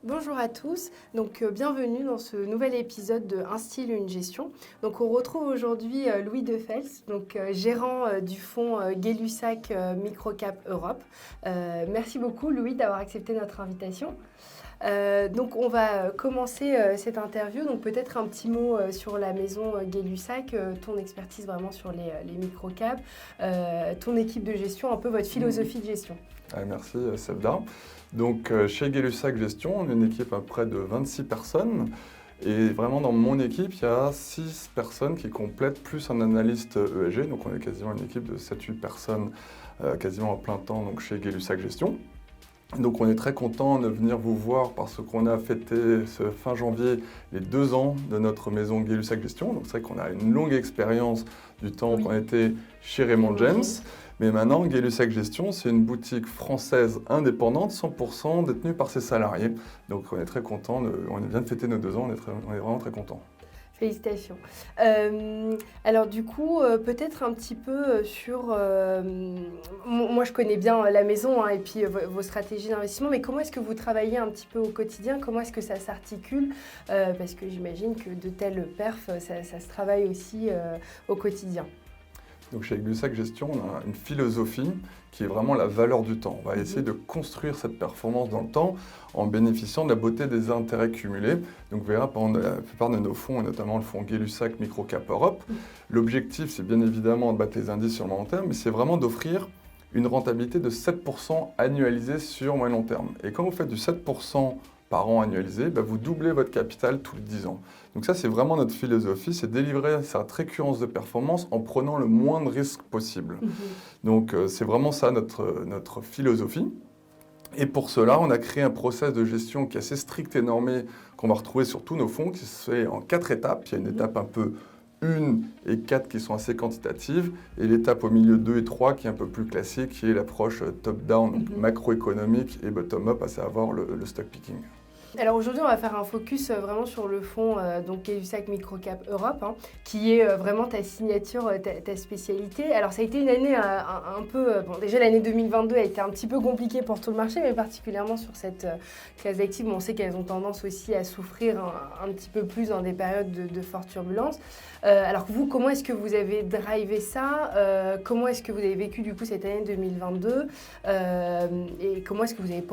Bonjour à tous, donc bienvenue dans ce nouvel épisode de Un style, une gestion. Donc on retrouve aujourd'hui Louis Defels, donc gérant du fonds Gay-Lussac Microcap Europe. Merci beaucoup Louis d'avoir accepté notre invitation. Donc on va commencer cette interview, donc peut-être un petit mot sur la maison Gay-Lussac, ton expertise vraiment sur les microcaps, ton équipe de gestion, un peu votre philosophie de gestion. Merci Sebda. Donc chez Gay-Lussac Gestion, on est une équipe à près de 26 personnes. Et vraiment dans mon équipe, il y a 6 personnes qui complètent plus un analyste ESG. Donc on est quasiment une équipe de 7-8 personnes quasiment à plein temps donc chez Gay-Lussac Gestion. Donc on est très content de venir vous voir parce qu'on a fêté ce fin janvier les 2 ans de notre maison Gay-Lussac Gestion. Donc c'est vrai qu'on a une longue expérience du temps qu'on était chez Raymond James. Mais maintenant, Gay-Lussac Gestion, c'est une boutique française indépendante, 100% détenue par ses salariés. Donc on est très content, on vient de fêter nos 2 ans, on est vraiment très content. Félicitations. Alors du coup, peut-être un petit peu sur... moi, je connais bien la maison et puis vos stratégies d'investissement, mais comment est-ce que vous travaillez un petit peu au quotidien? Comment est-ce que ça s'articule? Parce que j'imagine que de tels perfs, ça se travaille aussi au quotidien. Donc chez Gay-Lussac Gestion, on a une philosophie qui est vraiment la valeur du temps. On va essayer de construire cette performance dans le temps en bénéficiant de la beauté des intérêts cumulés. Donc vous verrez, la plupart de nos fonds, et notamment le fonds Gay-Lussac Microcap Europe, l'objectif c'est bien évidemment de battre les indices sur le long terme, mais c'est vraiment d'offrir une rentabilité de 7% annualisée sur moyen long terme. Et quand vous faites du 7% par an annualisé, vous doublez votre capital tous les 10 ans. Donc ça, c'est vraiment notre philosophie, c'est délivrer cette récurrence de performance en prenant le moins de risques possible. Donc c'est vraiment ça notre philosophie. Et pour cela, on a créé un process de gestion qui est assez strict et normé, qu'on va retrouver sur tous nos fonds, qui se fait en 4 étapes. Il y a une étape un peu 1 et 4 qui sont assez quantitatives, et l'étape au milieu 2 et 3 qui est un peu plus classique, qui est l'approche top-down, donc macroéconomique et bottom-up, à savoir le stock picking. Alors aujourd'hui, on va faire un focus vraiment sur le fonds donc Gay-Lussac Microcap Europe, qui est vraiment ta signature, ta spécialité. Alors ça a été une année un peu... déjà l'année 2022 a été un petit peu compliquée pour tout le marché, mais particulièrement sur cette classe d'actifs. On sait qu'elles ont tendance aussi à souffrir un petit peu plus dans des périodes de forte turbulence. Alors vous, comment est-ce que vous avez drivé ça? Comment est-ce que vous avez vécu du coup cette année 2022? Et comment est-ce que vous avez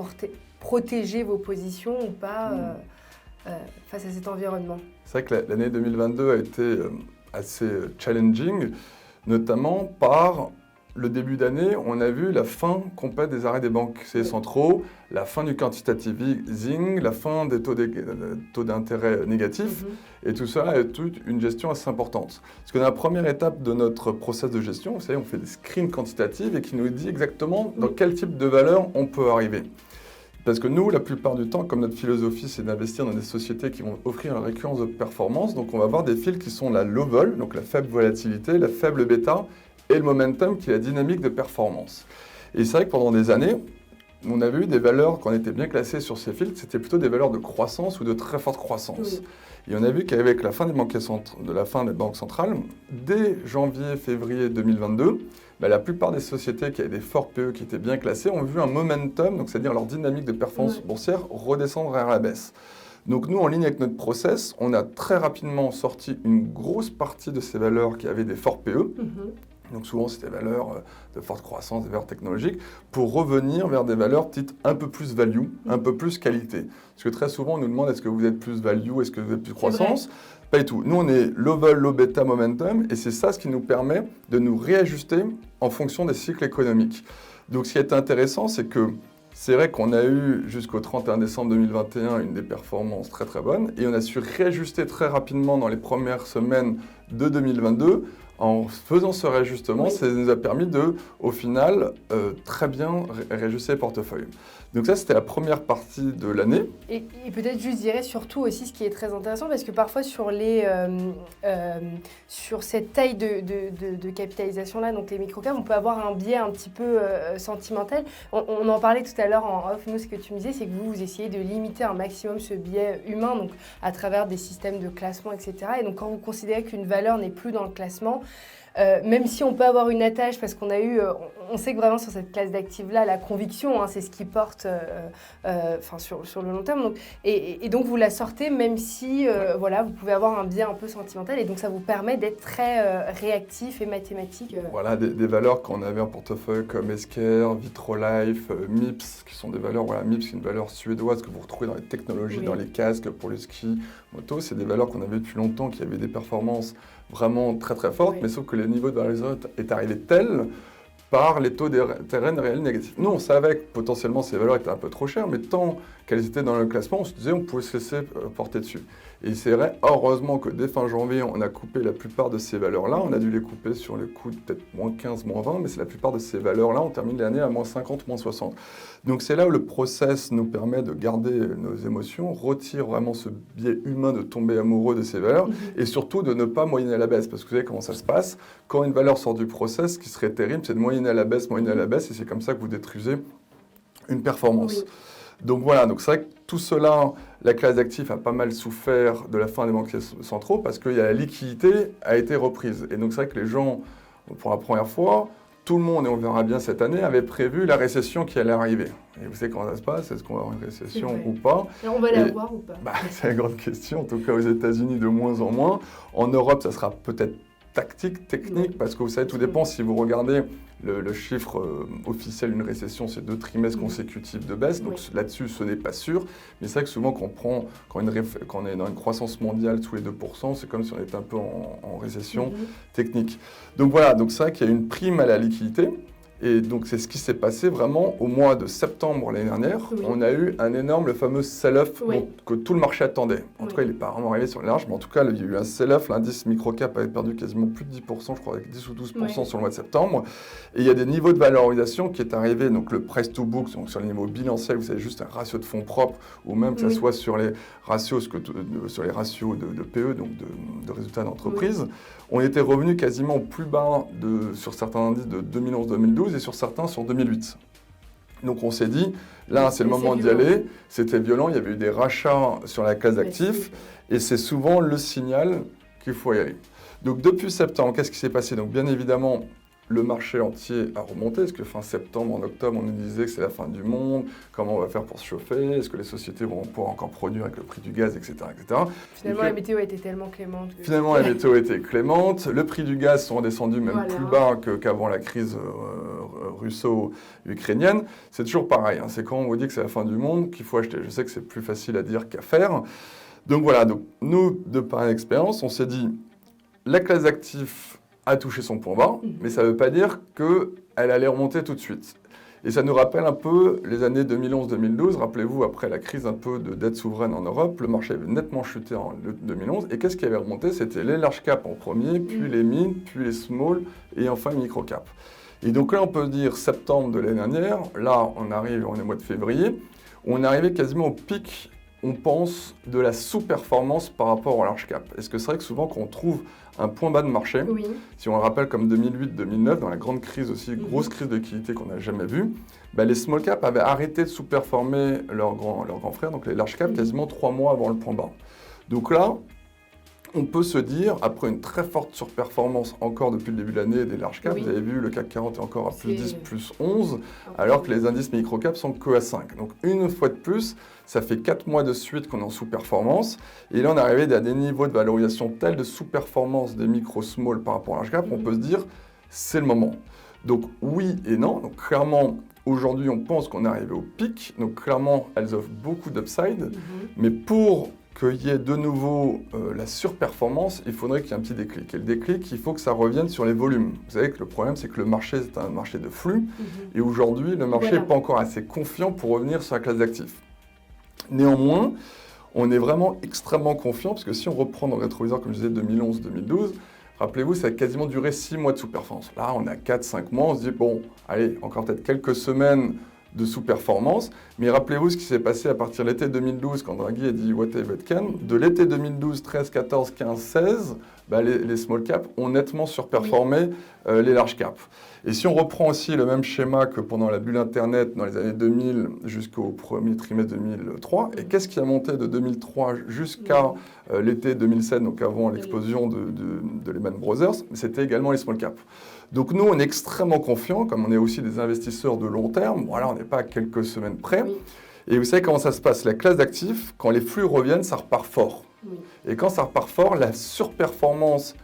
protéger vos positions ou pas face à cet environnement? C'est vrai que l'année 2022 a été assez challenging, notamment par le début d'année, on a vu la fin complète des arrêts des banques centraux, la fin du quantitative easing, la fin des taux d'intérêt négatifs, et tout ça est toute une gestion assez importante. Parce que dans la première étape de notre process de gestion, vous savez, on fait des screens quantitatifs et qui nous dit exactement dans quel type de valeur on peut arriver. Parce que nous, la plupart du temps, comme notre philosophie, c'est d'investir dans des sociétés qui vont offrir une récurrence de performance, donc on va avoir des fils qui sont la low vol, donc la faible volatilité, la faible bêta, et le momentum qui est la dynamique de performance. Et c'est vrai que pendant des années, on avait eu des valeurs, quand on était bien classés sur ces fils, c'était plutôt des valeurs de croissance ou de très forte croissance. Et on a vu qu'avec la fin des banques centrales, dès janvier-février 2022, la plupart des sociétés qui avaient des forts PE qui étaient bien classées ont vu un momentum, donc c'est-à-dire leur dynamique de performance boursière, redescendre vers la baisse. Donc nous, en ligne avec notre process, on a très rapidement sorti une grosse partie de ces valeurs qui avaient des forts PE. Donc souvent, c'est des valeurs de forte croissance, des valeurs technologiques, pour revenir vers des valeurs dites un peu plus value, un peu plus qualité. Parce que très souvent, on nous demande est-ce que vous êtes plus value, est-ce que vous êtes plus croissance? Pas du tout. Nous, on est low vol, low beta, momentum, et c'est ça ce qui nous permet de nous réajuster en fonction des cycles économiques. Donc ce qui est intéressant, c'est que c'est vrai qu'on a eu jusqu'au 31 décembre 2021 une des performances très très bonnes, et on a su réajuster très rapidement dans les premières semaines de 2022 En faisant ce réajustement, Oui. ça nous a permis de, au final, très bien réajuster les portefeuilles. Donc ça, c'était la première partie de l'année. Et peut-être juste, je dirais surtout aussi ce qui est très intéressant, parce que parfois sur cette taille de capitalisation-là, donc les microcaps, on peut avoir un biais un petit peu sentimental. On en parlait tout à l'heure en off, nous, ce que tu me disais, c'est que vous essayez de limiter un maximum ce biais humain, donc à travers des systèmes de classement, etc. Et donc quand vous considérez qu'une valeur n'est plus dans le classement, même si on peut avoir une attache, parce qu'on a eu, on sait que vraiment sur cette classe d'actifs-là, la conviction, c'est ce qui porte sur le long terme. Donc, et donc vous la sortez, même si voilà, vous pouvez avoir un biais un peu sentimental, et donc ça vous permet d'être très réactif et mathématique. Voilà, des valeurs qu'on avait en portefeuille comme Esker, Vitrolife, MIPS, qui sont des valeurs, voilà, MIPS, c'est une valeur suédoise que vous retrouvez dans les technologies, Oui. dans les casques, pour le ski, moto. C'est des valeurs qu'on avait depuis longtemps, qui avaient des performances vraiment très très fortes, Oui. mais sauf que le niveau de valorisation est arrivé tel par les taux d'intérêt réels négatifs. Nous, on savait que potentiellement ces valeurs étaient un peu trop chères, mais tant qu'elles étaient dans le classement, on se disait on pouvait se laisser porter dessus. Et c'est vrai, heureusement que dès fin janvier, on a coupé la plupart de ces valeurs-là. On a dû les couper sur le coup de peut-être moins 15, moins 20, mais c'est la plupart de ces valeurs-là. On termine l'année à moins 50, moins 60. Donc c'est là où le process nous permet de garder nos émotions, retire vraiment ce biais humain de tomber amoureux de ces valeurs, et surtout de ne pas moyenner à la baisse. Parce que vous savez comment ça se passe. Quand une valeur sort du process, ce qui serait terrible, c'est de moyenner à la baisse, et c'est comme ça que vous détruisez une performance. Oui. Donc voilà, donc c'est vrai que tout cela, la classe d'actifs a pas mal souffert de la fin des banquiers centraux parce que la liquidité a été reprise. Et donc c'est vrai que les gens, pour la première fois, tout le monde, et on verra bien cette année, avait prévu la récession qui allait arriver. Et vous savez comment ça se passe, est-ce qu'on va avoir une récession ou pas? Et on va l'avoir ou pas? C'est la grande question, en tout cas aux États-Unis de moins en moins. En Europe, ça sera peut-être tactique, technique, parce que vous savez, tout dépend si vous regardez le chiffre officiel d'une récession, c'est 2 trimestres consécutifs de baisse, donc là-dessus, ce n'est pas sûr. Mais c'est vrai que souvent, quand on est dans une croissance mondiale sous les 2%, c'est comme si on était un peu en récession technique. Donc voilà, donc c'est vrai qu'il y a une prime à la liquidité. Et donc c'est ce qui s'est passé vraiment au mois de septembre l'année dernière. Oui. On a eu un énorme, le fameux sell-off que tout le marché attendait. En tout cas, il n'est pas vraiment arrivé sur les larges, mais en tout cas, il y a eu un sell-off. L'indice microcap avait perdu quasiment plus de 10%, je crois, avec 10 ou 12% sur le mois de septembre. Et il y a des niveaux de valorisation qui est arrivé, donc le price to book, donc sur les niveaux bilanciels, vous savez, juste un ratio de fonds propres, ou même que ce soit sur les ratios, de PE, donc de résultats d'entreprise. On était revenu quasiment au plus bas sur certains indices de 2011-2012 et sur certains sur 2008. Donc on s'est dit, là c'est le moment d'y aller, c'était violent, il y avait eu des rachats sur la classe d'actifs et c'est souvent le signal qu'il faut y aller. Donc depuis septembre, qu'est-ce qui s'est passé? Donc bien évidemment, le marché entier a remonté, parce que fin septembre, en octobre, on nous disait que c'est la fin du monde, comment on va faire pour se chauffer, est-ce que les sociétés vont pouvoir encore produire avec le prix du gaz, etc. etc. Finalement, la météo a été tellement clémente. Finalement, la météo était clémente, le prix du gaz sont redescendus même plus bas qu'avant la crise russo-ukrainienne. C'est toujours pareil, c'est quand on vous dit que c'est la fin du monde qu'il faut acheter. Je sais que c'est plus facile à dire qu'à faire. Donc voilà, donc, nous, de par l'expérience, on s'est dit, la classe d'actifs a touché son point bas, mais ça ne veut pas dire qu'elle allait remonter tout de suite. Et ça nous rappelle un peu les années 2011-2012. Rappelez-vous, après la crise un peu de dette souveraine en Europe, le marché avait nettement chuté en 2011. Et qu'est-ce qui avait remonté? C'était les large cap en premier, puis les mid, puis les small, et enfin les micro cap. Et donc là, on peut dire septembre de l'année dernière, là, on est au mois de février, on est arrivé quasiment au pic, on pense, de la sous-performance par rapport au large cap. Est-ce que c'est vrai que souvent, quand on trouve un point bas de marché, si on le rappelle comme 2008-2009, dans la grande crise aussi, grosse crise de liquidité qu'on n'a jamais vue, les small cap avaient arrêté de sous-performer leurs grands frères, donc les large cap, quasiment 3 mois avant le point bas. Donc là, on peut se dire, après une très forte surperformance encore depuis le début de l'année des large cap, vous avez vu, le CAC 40 est encore à plus 10, plus 11, alors que les indices micro-cap sont que à 5. Donc une fois de plus, ça fait 4 mois de suite qu'on est en sous-performance, et là on est arrivé à des niveaux de valorisation tels de sous-performance des micro-small par rapport à large cap, on peut se dire, c'est le moment. Donc oui et non, donc clairement, aujourd'hui on pense qu'on est arrivé au pic, donc clairement elles offrent beaucoup d'upside, mais pour qu'il y ait de nouveau la surperformance, il faudrait qu'il y ait un petit déclic. Et le déclic, il faut que ça revienne sur les volumes. Vous savez que le problème, c'est que le marché, c'est un marché de flux. Et aujourd'hui, le marché n'est pas encore assez confiant pour revenir sur la classe d'actifs. Néanmoins, on est vraiment extrêmement confiant, parce que si on reprend dans le rétroviseur, comme je disais, 2011-2012, Rappelez-vous, ça a quasiment duré 6 mois de sous-performance. Là, on a 4-5 mois, on se dit, bon, allez, encore peut-être quelques semaines de sous-performance. Mais rappelez-vous ce qui s'est passé à partir de l'été 2012, quand Draghi a dit « whatever it can ». De l'été 2012, 13, 14, 15, 16, les small caps ont nettement surperformé les large caps. Et si on reprend aussi le même schéma que pendant la bulle Internet dans les années 2000 jusqu'au premier trimestre 2003, et qu'est-ce qui a monté de 2003 jusqu'à l'été 2007, donc avant l'explosion de Lehman Brothers, c'était également les small caps. Donc nous, on est extrêmement confiants, comme on est aussi des investisseurs de long terme. Voilà, on n'est pas à quelques semaines près. Oui. Et vous savez comment ça se passe? La classe d'actifs, quand les flux reviennent, ça repart fort. Oui. Et quand ça repart fort, la surperformance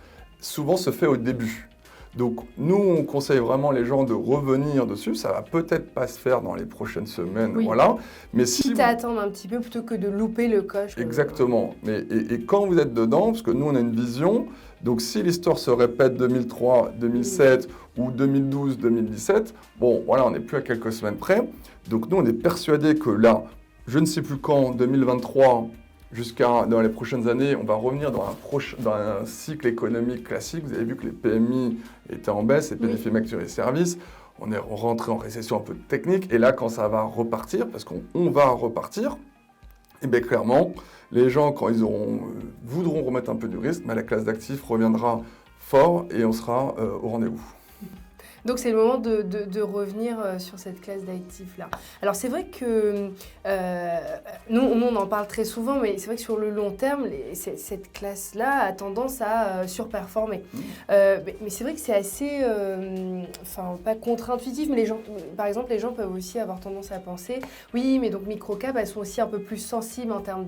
souvent se fait au début. Donc nous, on conseille vraiment les gens de revenir dessus. Ça va peut-être pas se faire dans les prochaines semaines, oui. Voilà. Mais si quitte à attendre un petit peu plutôt que de louper le coche. Exactement. Et quand vous êtes dedans, parce que nous, on a une vision. Donc si l'histoire se répète 2003, 2007 ou 2012, 2017, bon, voilà, on n'est plus à quelques semaines près. Donc nous, on est persuadés que là, je ne sais plus quand, 2023, jusqu'à dans les prochaines années, on va revenir dans un cycle économique classique. Vous avez vu que les PMI étaient en baisse, les PMI manufacturiers et services. On est rentré en récession un peu technique. Et là, quand ça va repartir, parce qu'on va repartir, et bien clairement, les gens, quand ils voudront remettre un peu du risque, mais la classe d'actifs reviendra fort et on sera au rendez-vous. Donc c'est le moment de revenir sur cette classe d'actifs-là. Alors c'est vrai que nous on en parle très souvent, mais c'est vrai que sur le long terme, cette classe-là a tendance à surperformer. Mais c'est vrai que c'est assez, pas contre-intuitif, mais par exemple, les gens peuvent aussi avoir tendance à penser, oui, mais donc micro-cap, elles sont aussi un peu plus sensibles en termes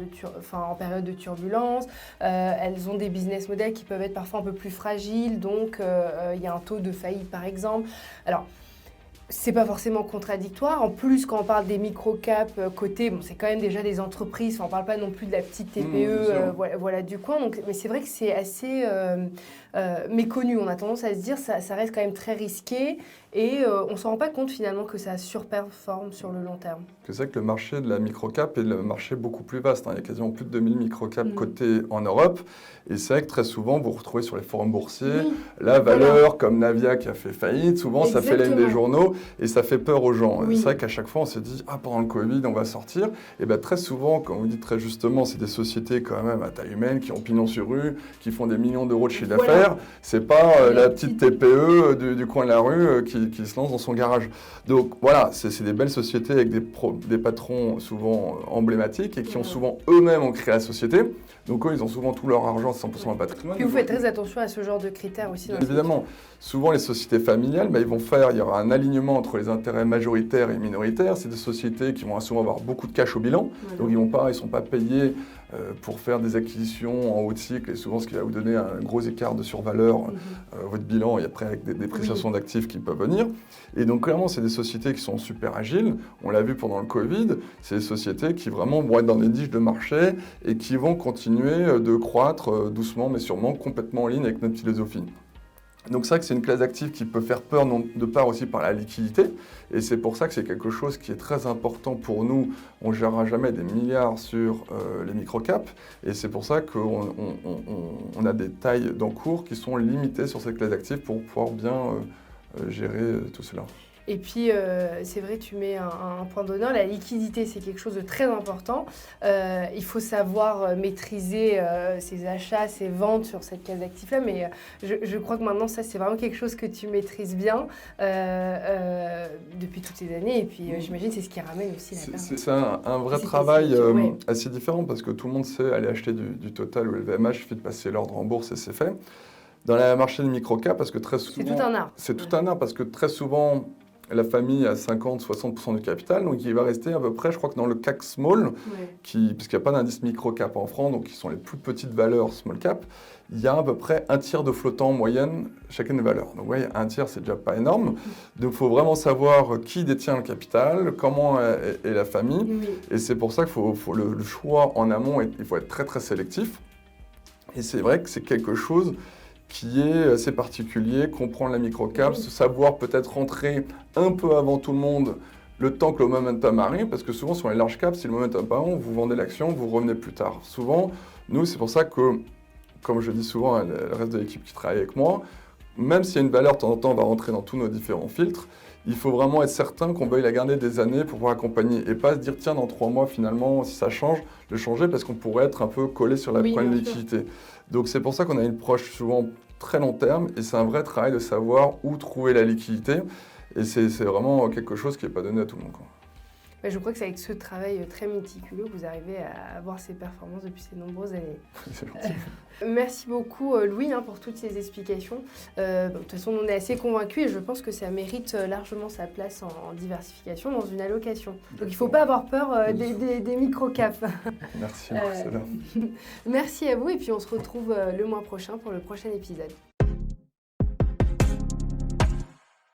en période de turbulence. Elles ont des business models qui peuvent être parfois un peu plus fragiles, donc il y a un taux de faillite par exemple. Alors, c'est pas forcément contradictoire. En plus, quand on parle des micro-caps cotés, bon, c'est quand même déjà des entreprises. On parle pas non plus de la petite TPE voilà, du coin. Donc, mais c'est vrai que c'est assez méconnu. On a tendance à se dire ça reste quand même très risqué et on ne s'en rend pas compte finalement que ça surperforme sur le long terme. C'est vrai que le marché de la micro-cap est le marché beaucoup plus vaste. Hein. Il y a quasiment plus de 2000 micro-caps cotés en Europe. Et c'est vrai que très souvent, vous retrouvez sur les forums boursiers la valeur comme Navia qui a fait faillite. Souvent, ça fait la une des journaux et ça fait peur aux gens. C'est vrai qu'à chaque fois, on se dit « Ah, pendant le Covid, on va sortir ». Et bien très souvent, comme vous dites très justement, c'est des sociétés quand même à taille humaine qui ont pignon sur rue, qui font des millions d'euros de chiffre d'affaires. C'est pas la petite TPE du coin de la rue qui se lance dans son garage. Donc voilà, c'est des belles sociétés avec des patrons souvent emblématiques et qui ont souvent eux-mêmes créé la société. Donc eux, ils ont souvent tout leur argent, 100% en patrimoine. Puis vous faites très attention à ce genre de critères aussi. Évidemment. Souvent, les sociétés familiales, il y aura un alignement entre les intérêts majoritaires et minoritaires. C'est des sociétés qui vont souvent avoir beaucoup de cash au bilan. Donc ils ne sont pas payés pour faire des acquisitions en haut de cycle. Et souvent, ce qui va vous donner un gros écart de survaleur, votre bilan, et après avec des dépréciations d'actifs qui peuvent venir. Et donc clairement, c'est des sociétés qui sont super agiles. On l'a vu pendant le Covid. C'est des sociétés qui vraiment vont être dans des niches de marché et qui vont continuer de croître doucement, mais sûrement complètement en ligne avec notre philosophie. Donc c'est vrai que c'est une classe d'actifs qui peut faire peur de part aussi par la liquidité et c'est pour ça que c'est quelque chose qui est très important pour nous. On ne gérera jamais des milliards sur les micro-caps et c'est pour ça qu'on a des tailles d'encours qui sont limitées sur cette classe d'actifs pour pouvoir bien gérer tout cela. Et puis, c'est vrai, tu mets un point d'honneur. La liquidité, c'est quelque chose de très important. Il faut savoir maîtriser ses achats, ses ventes sur cette classe d'actifs-là. Mais je crois que maintenant, ça, c'est vraiment quelque chose que tu maîtrises bien depuis toutes ces années. Et puis, j'imagine c'est ce qui ramène aussi la perte. C'est un vrai travail assez différent parce que tout le monde sait aller acheter du Total ou LVMH, il suffit de passer l'ordre en bourse et c'est fait. Dans le marché des micro-caps, parce que très souvent... C'est tout un art. C'est tout un art parce que très souvent... La famille a 50-60% du capital, donc il va rester à peu près, je crois que dans le CAC Small, puisqu'il n'y a pas d'indice micro-cap en France, donc qui sont les plus petites valeurs small cap, il y a à peu près un tiers de flottant en moyenne chacune des valeurs. Donc oui, un tiers, c'est déjà pas énorme. Donc il faut vraiment savoir qui détient le capital, comment est la famille, et c'est pour ça qu'il faut le choix en amont, il faut être très très sélectif. Et c'est vrai que c'est quelque chose qui est assez particulier, comprendre la micro-cap, savoir peut-être rentrer un peu avant tout le monde le temps que le momentum arrive, parce que souvent sur les large caps, si le momentum pas bon, vous vendez l'action, vous revenez plus tard. Souvent, nous, c'est pour ça que comme je dis souvent à le reste de l'équipe qui travaille avec moi, même s'il y a une valeur, de temps en temps, on va rentrer dans tous nos différents filtres, il faut vraiment être certain qu'on veuille la garder des années pour pouvoir accompagner et pas se dire tiens dans 3 mois finalement si ça change, le changer parce qu'on pourrait être un peu collé sur la problème de liquidité. Donc c'est pour ça qu'on a une approche souvent très long terme et c'est un vrai travail de savoir où trouver la liquidité et c'est vraiment quelque chose qui n'est pas donné à tout le monde, quoi. Je crois que c'est avec ce travail très méticuleux que vous arrivez à avoir ces performances depuis ces nombreuses années. C'est gentil. Merci beaucoup Louis pour toutes ces explications. De toute façon, on est assez convaincus et je pense que ça mérite largement sa place en diversification dans une allocation. Donc il ne faut pas avoir peur des micro-caps. Merci, Marcella. Merci à vous et puis on se retrouve le mois prochain pour le prochain épisode.